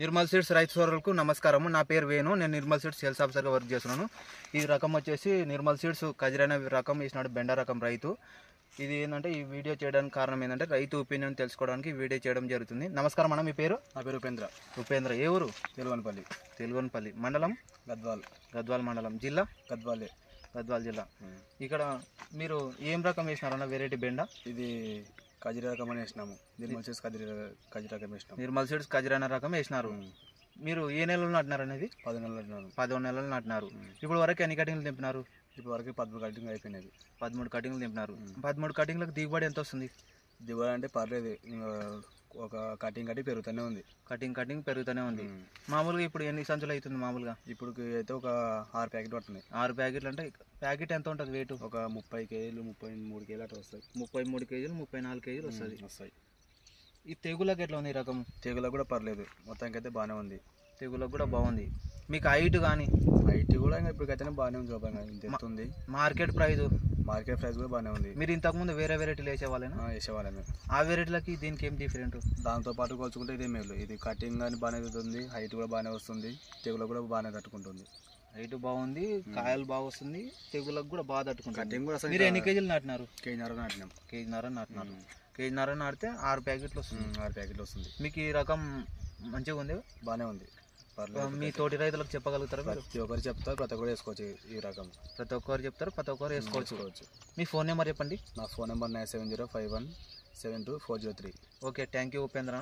Nirmal seeds రైతు సోదరులకు నమస్కారం. నా పేరు వేణు. నేను నిర్మల్ సీడ్స్ సేల్స్ ఆఫీసర్గా వర్క్ చేస్తున్నాను. ఈ రకం వచ్చేసి నిర్మల్ సీడ్స్ కజిరైన రకం వేసినాడు, బెండ రకం రైతు. ఇది ఏంటంటే ఈ వీడియో చేయడానికి కారణం ఏంటంటే రైతు ఒపీనియన్ తెలుసుకోవడానికి వీడియో చేయడం జరుగుతుంది. నమస్కారం అన్న, మీ పేరు? నా పేరు ఉపేంద్ర. ఉపేంద్ర. ఏ ఊరు? తెలుగోనపల్లి మండలం గద్వాల్ మండలం, జిల్లా గద్వాల్ జిల్లా. ఇక్కడ మీరు ఏం రకం వేసినారన్న వెరైటీ బెండ? ఇది కజిరా రకం అని వేసినాము. నిర్మల్ సీడ్స్ కజిరా రకం వేసినాము. నిర్మల్ సీడ్స్ కజిరైన రకం వేసినారు. మీరు ఏ నెలలో నాటినారు అనేది? 10 నెలలు నాటినాను. 11 నెలలు నాటినారు. ఇప్పుడు వరకు ఎన్ని కటింగ్లు తెంపినారు? ఇప్పుడు వరకు 13 కటింగ్ అయిపోయినది. 13 కటింగ్లు తెంపినారు. 13 కటింగ్లకు దిగుబడి ఎంత వస్తుంది? దిగుబడి అంటే పర్లేదు, ఒక కటింగ్ పెరుగుతూనే ఉంది. కటింగ్ పెరుగుతూనే ఉంది. మామూలుగా ఇప్పుడు ఎన్ని సంచులు అవుతుంది? మామూలుగా ఇప్పుడు అయితే ఒక 6 ప్యాకెట్ పడుతున్నాయి. 6 ప్యాకెట్లు అంటే ప్యాకెట్ ఎంత ఉంటుంది వెయిట్? ఒక 30 కేజీలు 33 కేజీలు అట్లా వస్తాయి. 33 కేజీలు 34 కేజీలు వస్తాయి. ఈ తెగులకు ఎట్లా ఉంది ఈ రకం? తెగులకు కూడా పర్లేదు, మొత్తానికి అయితే బాగానే ఉంది. తెగులకు కూడా బాగుంది. మీకు హైట్ కానీ? హైట్ కూడా ఇప్పటికైతే బాగానే ఉంది. ఉంది మార్కెట్ ప్రైస్ కూడా బాగానే ఉంది. మీరు ఇంతకుముందు వేరే వెరైటీలు వేసేవాళ్ళమే. ఆ వెరైటీలకి దీనికి ఏం డిఫరెంట్? దాంతో పాటు కొలుచుకుంటే ఇదే మేలు. ఇది కటింగ్ కానీ బాగానే అవుతుంది, హైట్ కూడా బాగానే వస్తుంది, తెగులు కూడా బాగానే తట్టుకుంటుంది. హైట్ బాగుంది, కాయలు బాగా వస్తుంది, తెగులకు కూడా బాగా తట్టుకుంటుంది. కటింగ్ కూడా మీరు ఎన్ని కేజీలు నాటినారు? కేజీన్నర నాటినాం. కేజీన్నర నాటితే 6 ప్యాకెట్లు వస్తుంది. 6 ప్యాకెట్లు వస్తుంది. మీకు ఈ రకం మంచిగా ఉంది? బాగానే ఉంది. మీ తోటి రైతులకు చెప్పగలుగుతారా? ప్రతి ఒక్కరు చెప్తారు, ప్రతి ఒక్కరు వేసుకోవచ్చు ఈ రకం. ప్రతి ఒక్కరు చెప్తారు, ప్రతి ఒక్కరు వేసుకోవచ్చు. మీ ఫోన్ నెంబర్ చెప్పండి. నా phone number 9705172403. Okay, thank you Upendra.